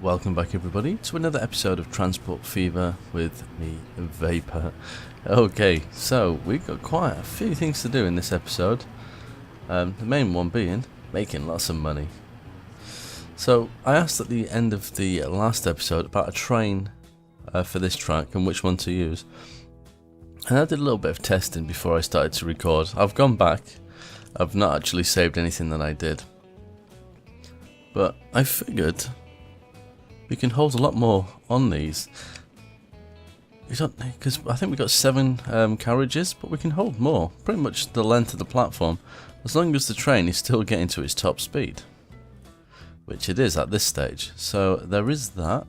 welcome back everybody to another episode of Transport Fever with me, Vapor. Okay, so we've got quite a few things to do in this episode. The main one being making lots of money. So I asked at the end of the last episode about a train for this track and which one to use. And I did a little bit of testing before I started to record. I've gone back. I've not actually saved anything that I did. But I figured we can hold a lot more on these. Because I think we got 7 carriages, but we can hold more. Pretty much the length of the platform, as long as the train is still getting to its top speed, which it is at this stage. So there is that,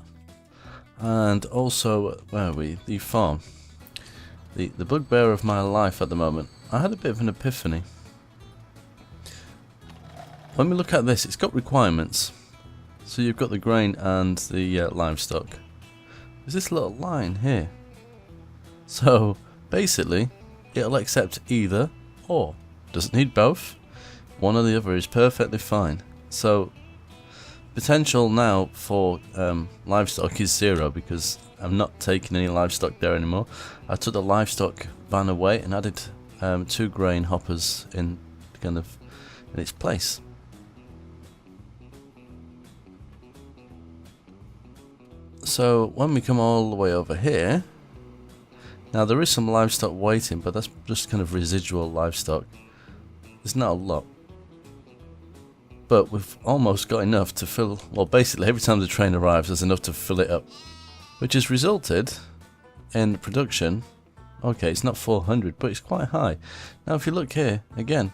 and also where are we? The farm, the bugbear of my life at the moment. I had a bit of an epiphany. When we look at this, it's got requirements. So you've got the grain and the livestock. There's this little line here. So basically, it'll accept either or. Doesn't need both. One or the other is perfectly fine. So potential now for livestock is 0 because I'm not taking any livestock there anymore. I took the livestock van away and added 2 grain hoppers in its place. So when we come all the way over here, now there is some livestock waiting, but that's just kind of residual livestock. There's not a lot, but we've almost got enough to fill. Well, basically every time the train arrives, there's enough to fill it up, which has resulted in production. Okay, it's not 400, but it's quite high. Now, if you look here again,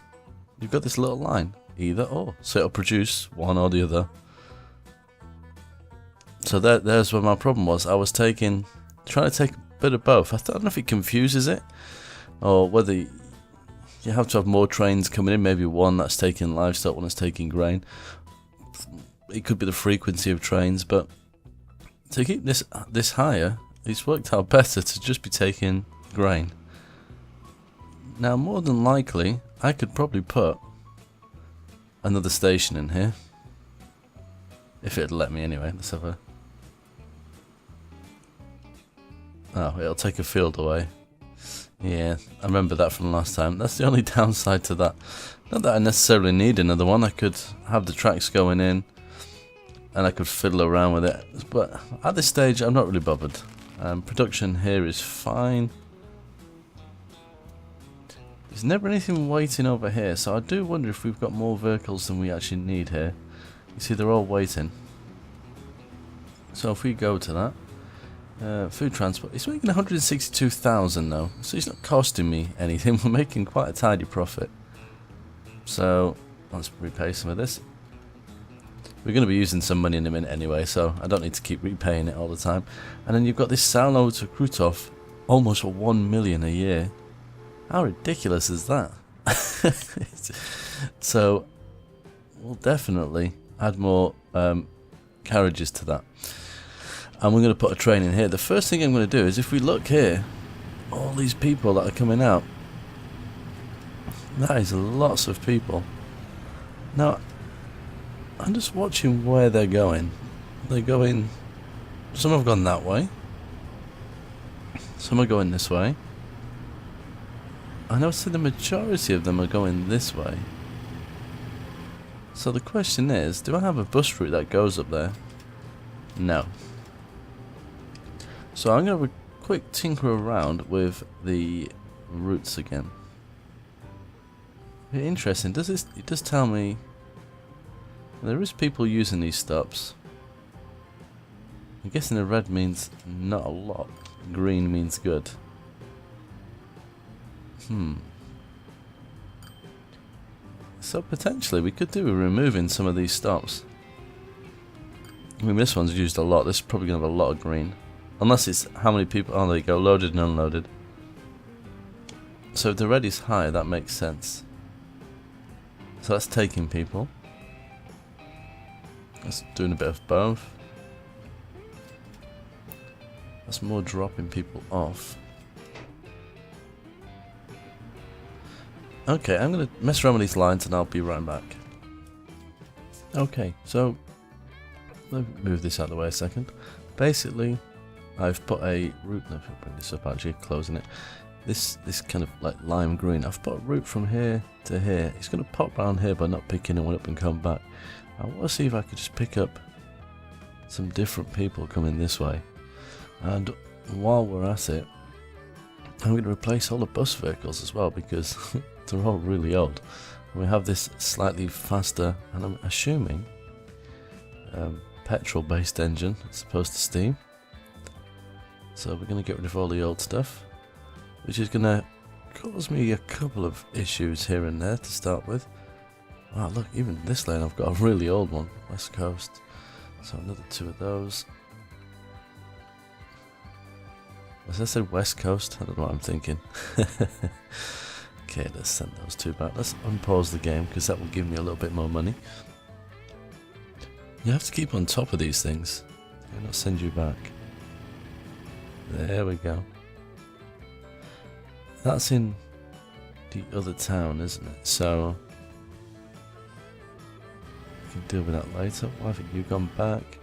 you've got this little line, either or, so it'll produce one or the other. So there's where my problem was. I was trying to take a bit of both. I don't know if it confuses it, or whether you have to have more trains coming in. Maybe one that's taking livestock, one that's taking grain. It could be the frequency of trains, but to keep this higher, it's worked out better to just be taking grain. Now, more than likely, I could probably put another station in here. If it'd let me anyway. Let's have a... Oh, it'll take a field away. Yeah, I remember that from last time. That's the only downside to that. Not that I necessarily need another one. I could have the tracks going in and I could fiddle around with it. But at this stage, I'm not really bothered. Production here is fine. There's never anything waiting over here, so I do wonder if we've got more vehicles than we actually need here. You see, they're all waiting. So if we go to that, food transport, it's making 162,000 though, so it's not costing me anything. We're making quite a tidy profit. So let's repay some of this. We're going to be using some money in a minute anyway, so I don't need to keep repaying it all the time. And then you've got this Salno to Krutov, almost 1 million a year. How ridiculous is that? So we'll definitely add more carriages to that, and we're going to put a train in here. The first thing I'm going to do is, if we look here, all these people that are coming out, that is lots of people. Now I'm just watching where they're going. They're going, some have gone that way, some are going this way. I know the majority of them are going this way. So the question is, do I have a bus route that goes up there? No. So I'm going to have a quick tinker around with the routes again. Interesting. It does tell me there is people using these stops. I'm guessing the red means not a lot. Green means good. So potentially we could do with removing some of these stops. I mean, this one's used a lot. This is probably going to have a lot of green. Unless it's how many people... Oh, there you go. Loaded and unloaded. So if the red is high, that makes sense. So that's taking people. That's doing a bit of both. That's more dropping people off. Okay, I'm going to mess around with these lines and I'll be right back. Okay, so let me move this out of the way a second. Basically, I've put a route. Let me bring this up. Actually, closing it. This kind of like lime green. I've put a route from here to here. It's going to pop around here, but not pick anyone up and come back. I want to see if I could just pick up some different people coming this way. And while we're at it, I'm going to replace all the bus vehicles as well because they're all really old. And we have this slightly faster, and I'm assuming petrol-based engine as opposed to steam. So we're going to get rid of all the old stuff, which is going to cause me a couple of issues here and there to start with. Wow, look, even this lane I've got a really old one, West Coast. So another 2 of those. As I said West Coast, I don't know what I'm thinking. Okay, let's send those 2 back. Let's unpause the game because that will give me a little bit more money. You have to keep on top of these things. They'll not send you back. There we go. That's in the other town, isn't it? So we can deal with that later. Why haven't you gone back?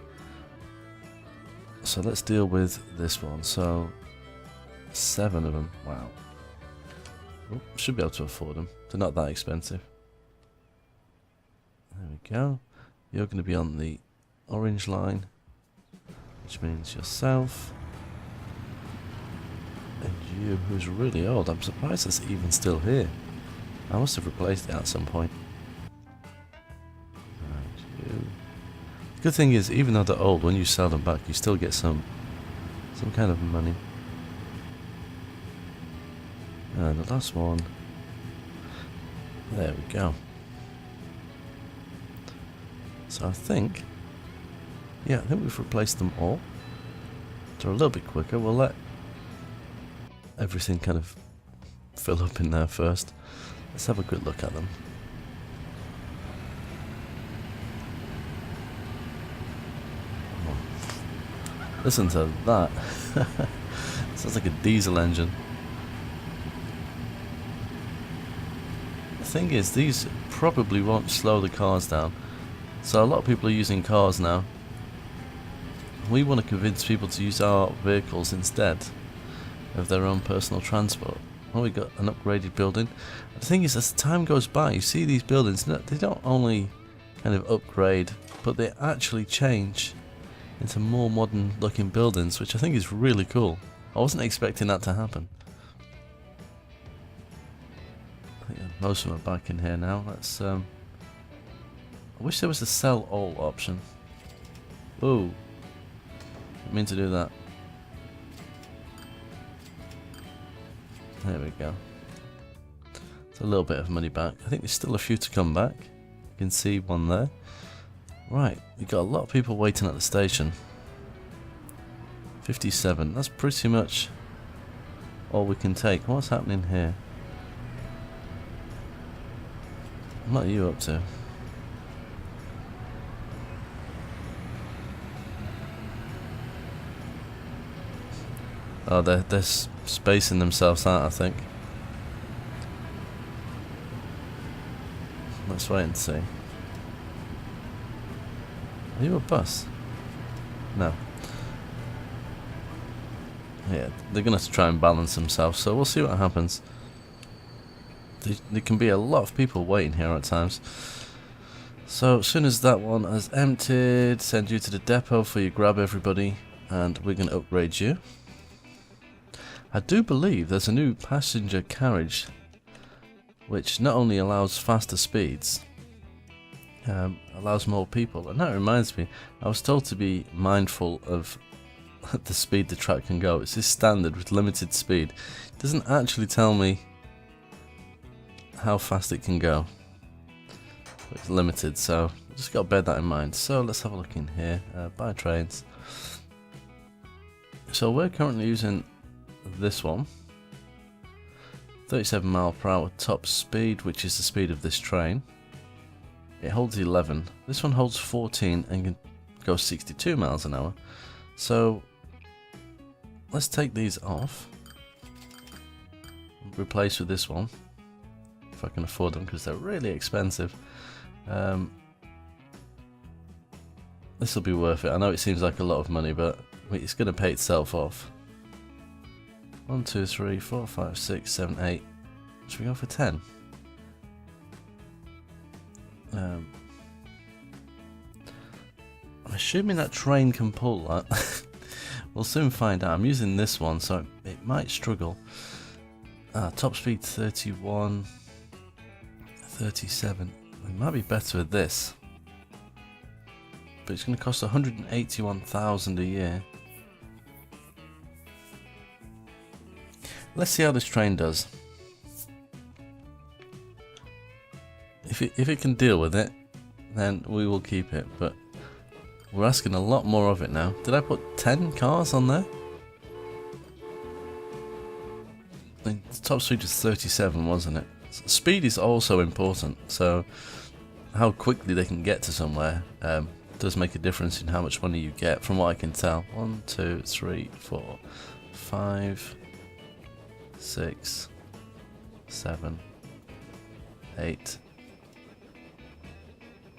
So let's deal with this one. So 7 of them. Wow. Oh, should be able to afford them. They're not that expensive. There we go. You're going to be on the orange line, which means yourself. And you, who's really old. I'm surprised it's even still here. I must have replaced it at some point. And you. The good thing is, even though they're old, when you sell them back, you still get some kind of money. And the last one. There we go. So I think we've replaced them all. They're a little bit quicker. We'll let everything kind of fill up in there first. Let's have a good look at them. Oh. Listen to that. Sounds like a diesel engine. The thing is, these probably won't slow the cars down. So a lot of people are using cars now. We want to convince people to use our vehicles instead of their own personal transport. Oh, we got an upgraded building. The thing is, as time goes by, you see these buildings, they don't only kind of upgrade, but they actually change into more modern looking buildings, which I think is really cool. I wasn't expecting that to happen. I think most of them are back in here now. Let's I wish there was a sell all option. Ooh. Didn't mean to do that. There we go. It's a little bit of money back. I think there's still a few to come back. You can see one there. Right, we've got a lot of people waiting at the station. 57. That's pretty much all we can take. What's happening here? What are you up to? Oh, they're spacing themselves out, I think. Let's wait and see. Are you a bus? No. Yeah, they're going to have to try and balance themselves, so we'll see what happens. There can be a lot of people waiting here at times. So, as soon as that one has emptied, send you to the depot for you grab everybody, and we're going to upgrade you. I do believe there's a new passenger carriage which not only allows faster speeds, allows more people, and that reminds me, I was told to be mindful of the speed the track can go. It's this standard with limited speed. It doesn't actually tell me how fast it can go. It's limited, so just got to bear that in mind. So let's have a look in here. Buy trains. So we're currently using this one, 37 mile per hour top speed, which is the speed of this train. It holds 11. This one holds 14 and can go 62 miles an hour. So let's take these off, replace with this one if I can afford them, because they're really expensive. This will be worth it. I know it seems like a lot of money, but it's going to pay itself off. 1, 2, 3, 4, 5, 6, 7, 8. Should we go for 10? I'm assuming that train can pull that. We'll soon find out. I'm using this one, so it might struggle. Top speed 31, 37. It might be better with this. But it's going to cost 181,000 a year. Let's see how this train does. If it can deal with it, then we will keep it. But we're asking a lot more of it now. Did I put 10 cars on there? The top speed is 37, wasn't it? Speed is also important. So how quickly they can get to somewhere does make a difference in how much money you get, from what I can tell. 1, 2, 3, 4, 5, 6, 7, 8,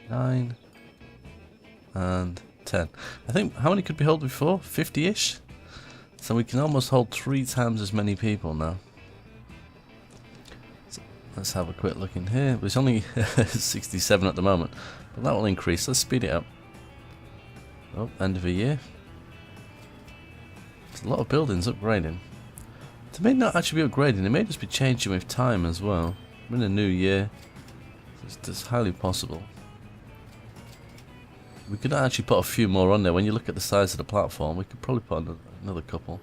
9, and 10. I think, how many could we hold before? 50-ish? So we can almost hold 3 times as many people now. So let's have a quick look in here. There's only 67 at the moment, but that will increase. Let's speed it up. Oh, end of a year. There's a lot of buildings upgrading. They may not actually be upgrading, they may just be changing with time as well. We're in a new year. It's highly possible. We could actually put a few more on there. When you look at the size of the platform, we could probably put another couple.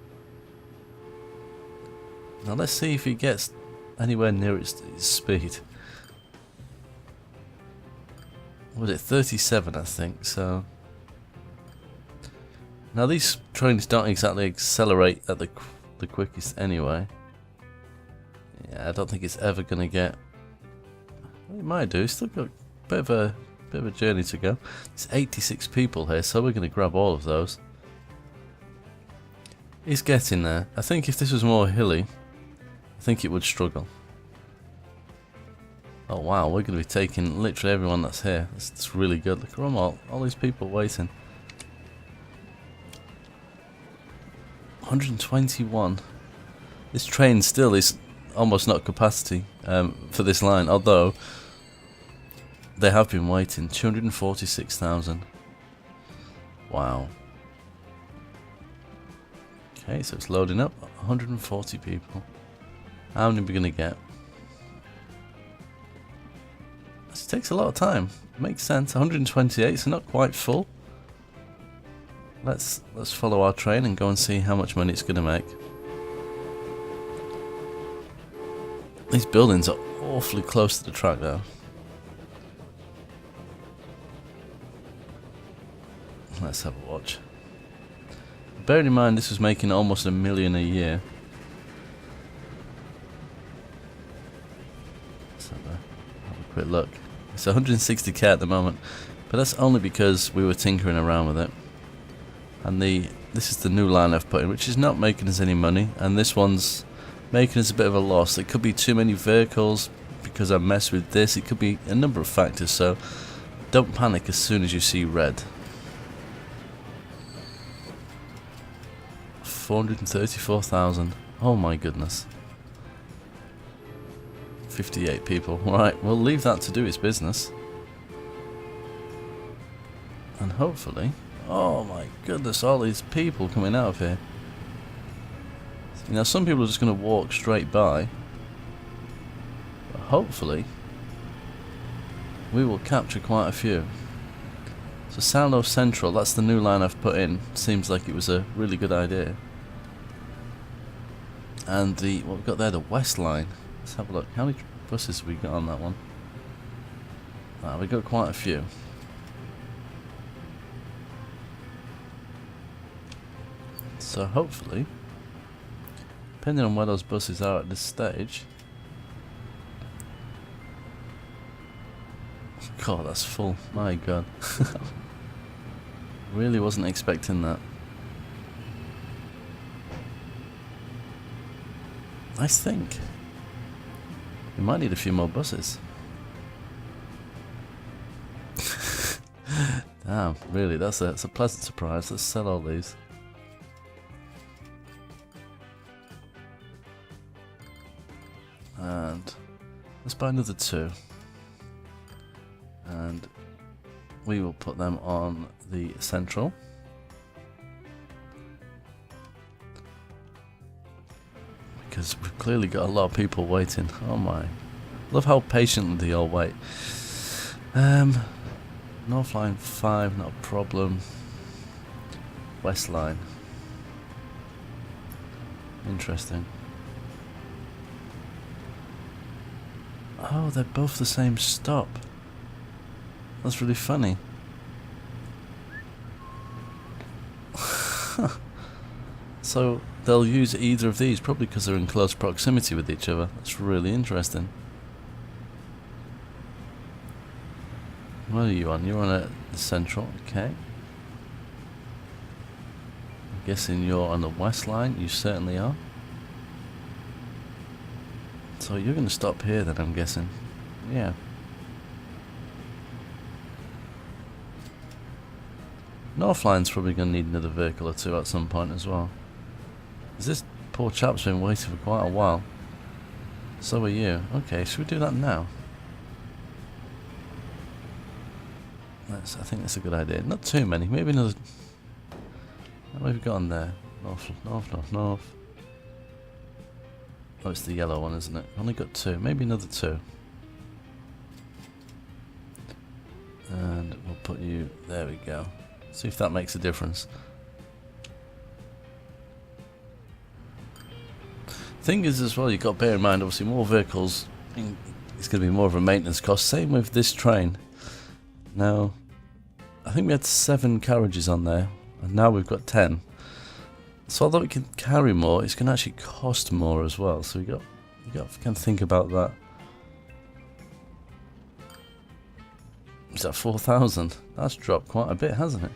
Now let's see if it gets anywhere near its speed. What was it, 37 I think, so... Now these trains don't exactly accelerate at the quickest anyway. Yeah, I don't think it's ever going to get... Well, it might do, it's still got a bit of a journey to go. There's 86 people here, so we're going to grab all of those. It's getting there. I think if this was more hilly, I think it would struggle. Oh wow, we're going to be taking literally everyone that's here. That's really good. Look at them all these people waiting. 121. This train still is almost not capacity for this line, although they have been waiting. 246,000. Wow. Okay, so it's loading up. 140 people. How many are we going to get? This takes a lot of time. Makes sense. 128, so not quite full. Let's follow our train and go and see how much money it's going to make. These buildings are awfully close to the track though. Let's have a watch. Bearing in mind this was making almost $1 million a year. Let's have a quick look. It's 160k at the moment, but that's only because we were tinkering around with it. And this is the new line I've put in, which is not making us any money, and this one's making us a bit of a loss. It could be too many vehicles because I messed with this. It could be a number of factors, so don't panic as soon as you see red. 434,000. Oh my goodness. 58 people. Right, we'll leave that to do its business. And hopefully... Oh my goodness, all these people coming out of here. You know, some people are just going to walk straight by. But hopefully, we will capture quite a few. So Salno Central, that's the new line I've put in. Seems like it was a really good idea. And what we've got there, the West Line. Let's have a look. How many buses have we got on that one? We've got quite a few. So hopefully, depending on where those buses are at this stage. God, that's full. My God. Really wasn't expecting that. I think we might need a few more buses. Damn, really, that's a pleasant surprise. Let's sell all these. And let's buy another 2. And we will put them on the central. Because we've clearly got a lot of people waiting. Oh my. Love how patiently they all wait. North line 5, not a problem. West line. Interesting. Oh, they're both the same stop. That's really funny. So they'll use either of these, probably because they're in close proximity with each other. That's really interesting. What are you on? You're on a central, okay. I'm guessing you're on the west line. You certainly are. So you're going to stop here then, I'm guessing. Yeah. North line's probably going to need another vehicle or 2 at some point as well. This poor chap's been waiting for quite a while. So are you. Okay, should we do that now? I think that's a good idea. Not too many. Maybe another... What have we got on there? North, north, north, north. Oh, it's the yellow one, isn't it? Only got 2. Maybe another 2. And we'll put you... There we go. See if that makes a difference. Thing is as well, you've got to bear in mind, obviously more vehicles, it's going to be more of a maintenance cost. Same with this train. Now, I think we had 7 carriages on there, and now we've got 10. So although it can carry more, it's going to actually cost more as well. So you got to kind of think about that. Is that 4,000? That's dropped quite a bit, hasn't it?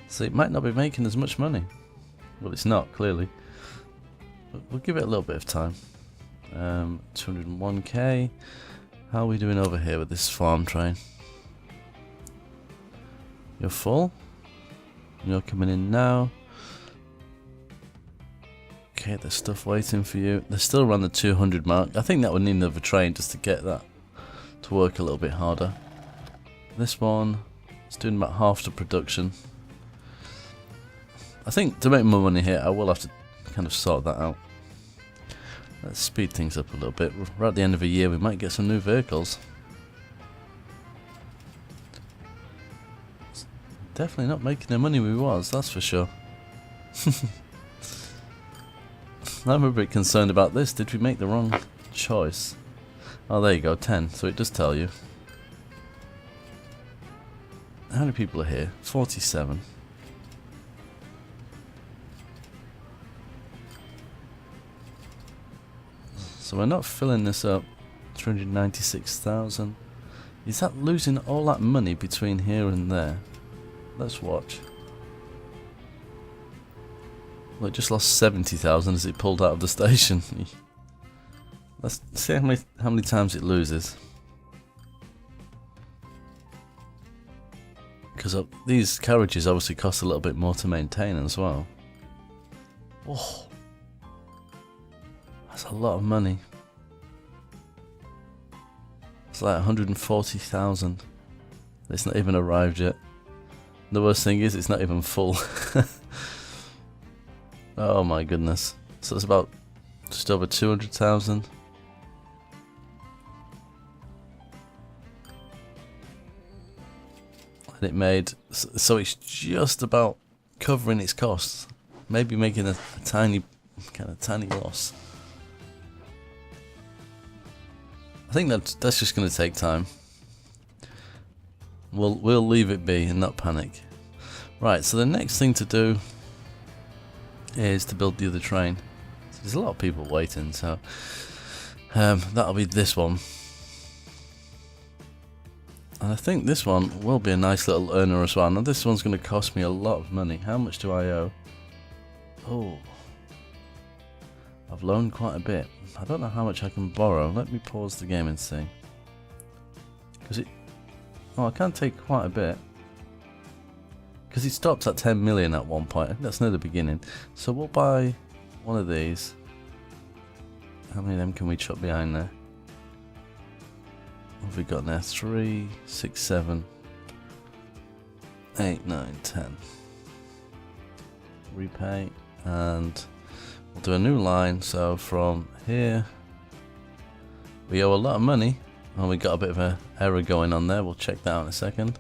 So it might not be making as much money. Well, it's not, clearly. But we'll give it a little bit of time. 201k. How are we doing over here with this farm train? You're full. You're coming in now. Okay, there's stuff waiting for you. They're still around the 200 mark. I think that would need another train just to get that to work a little bit harder. This one is doing about half the production. I think to make more money here, I will have to kind of sort that out. Let's speed things up a little bit. We're at the end of a year, we might get some new vehicles. Definitely not making the money we was, that's for sure. I'm a bit concerned about this. Did we make the wrong choice? Oh, there you go, 10. So it does tell you. How many people are here? 47. So we're not filling this up. 396,000. Is that losing all that money between here and there? Let's watch. Well, it just lost 70,000 as it pulled out of the station. Let's see how many times it loses. Because these carriages obviously cost a little bit more to maintain as well. Oh, that's a lot of money. It's like 140,000. It's not even arrived yet. The worst thing is it's not even full. Oh my goodness. So it's about just over 200,000. And it made, so it's just about covering its costs. Maybe making a tiny loss. I think that's just going to take time. We'll leave it be and not panic. Right, so the next thing to do is to build the other train. So there's a lot of people waiting, so that'll be this one. And I think this one will be a nice little earner as well. Now this one's going to cost me a lot of money. How much do I owe? Oh, I've loaned quite a bit. I don't know how much I can borrow. Let me pause the game and see. Because I can take quite a bit. Because it stopped at 10 million at one point. I think that's near the beginning. So we'll buy one of these. How many of them can we chuck behind there? What have we got there? 3, 6, 7, 8, 9, 10. Repay. And we'll do a new line. So from here, we owe a lot of money. And we got a bit of an error going on there. We'll check that out in a second.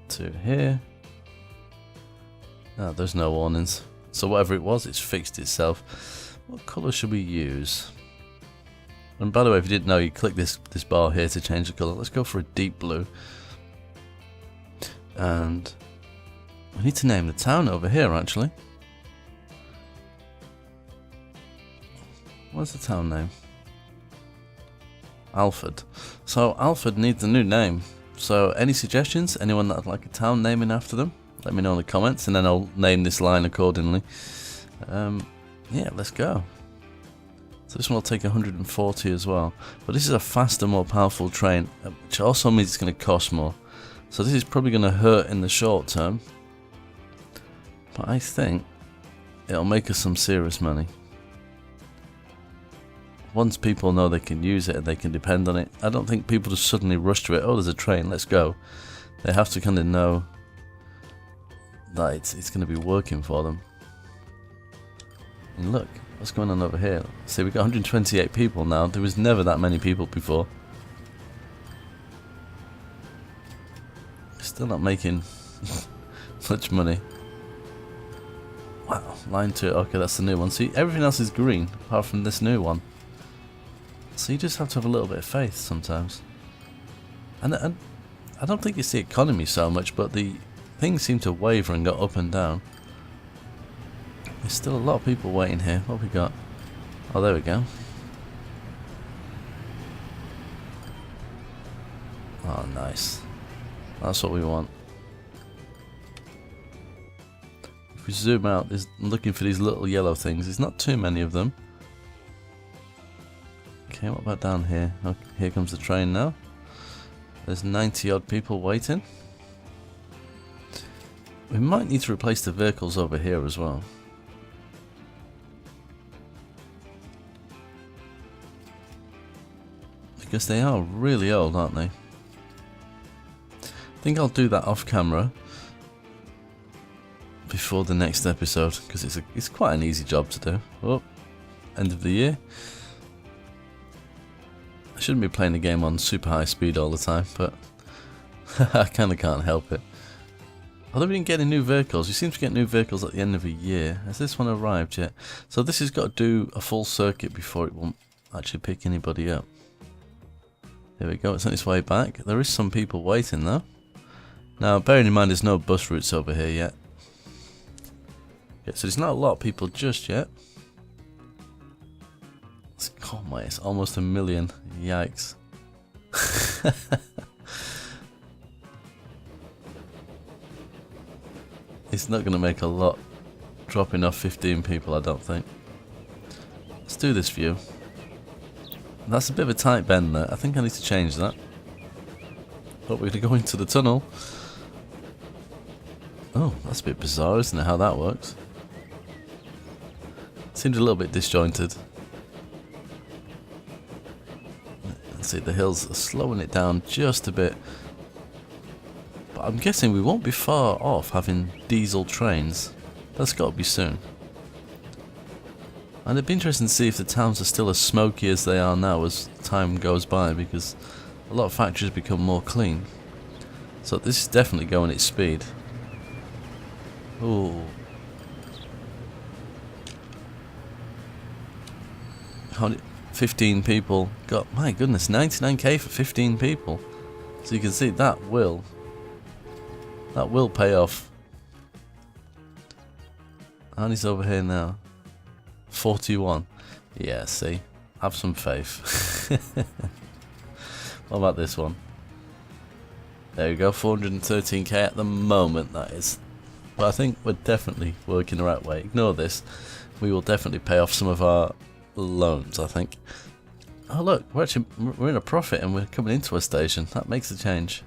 To here. Oh, there's no warnings. So whatever it was, it's fixed itself. What colour should we use? And by the way, if you didn't know, you click this bar here to change the colour. Let's go for a deep blue. And we need to name the town over here, actually. What's the town name? Alfred. So Alfred needs a new name. So any suggestions? Anyone that'd like a town naming after them? Let me know in the comments, and then I'll name this line accordingly. Yeah, let's go. So this one will take 140 as well. But this is a faster, more powerful train, which also means it's going to cost more. So this is probably going to hurt in the short term. But I think it'll make us some serious money. Once people know they can use it and they can depend on it, I don't think people just suddenly rush to it. Oh, there's a train, let's go. They have to kind of know that it's going to be working for them. And look, what's going on over here? See, we've got 128 people now. There was never that many people before. Still not making much money. Wow, line 2. Okay, that's the new one. See, everything else is green apart from this new one. So you just have to have a little bit of faith sometimes. And I don't think it's the economy so much, but the things seem to waver and go up and down. There's still a lot of people waiting here. What have we got? Oh, there we go. Oh, nice. That's what we want. If we zoom out, I'm looking for these little yellow things. There's not too many of them. Okay, what about down here? Okay, here comes the train now. There's 90 odd people waiting. We might need to replace the vehicles over here as well. Because they are really old, aren't they? I think I'll do that off camera before the next episode, because it's quite an easy job to do. Oh, end of the year. I shouldn't be playing the game on super high speed all the time, but I kind of can't help it. Although we didn't get any new vehicles, you seem to get new vehicles at the end of a year. Has this one arrived yet? So this has got to do a full circuit before it won't actually pick anybody up. There we go, it's on its way back. There is some people waiting though. Now, bearing in mind there's no bus routes over here yet. Okay, so there's not a lot of people just yet. Oh my, it's almost 1 million. Yikes. It's not going to make a lot dropping off 15 people, I don't think. Let's do this view. That's a bit of a tight bend there. I think I need to change that. But we're going to go into the tunnel. Oh, that's a bit bizarre, isn't it, how that works? Seems a little bit disjointed. Let's see, the hills are slowing it down just a bit. But I'm guessing we won't be far off having diesel trains. That's got to be soon. And it'd be interesting to see if the towns are still as smoky as they are now as time goes by, because a lot of factories become more clean. So this is definitely going at speed. Ooh. 15 people got, my goodness, 99k for 15 people. So you can see that will pay off. And he's over here now. 41. Yeah, see, have some faith. What about this one? There we go, 413k at the moment, that is. But I think we're definitely working the right way. Ignore this. We will definitely pay off some of our loans, I think. Oh look, we're in a profit and we're coming into a station. That makes a change.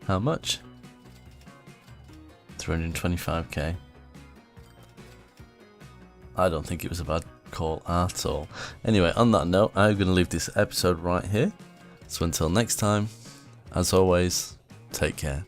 How much? 325k. I don't think it was a bad call at all. Anyway, on that note, I'm going to leave this episode right here. So until next time, as always, take care.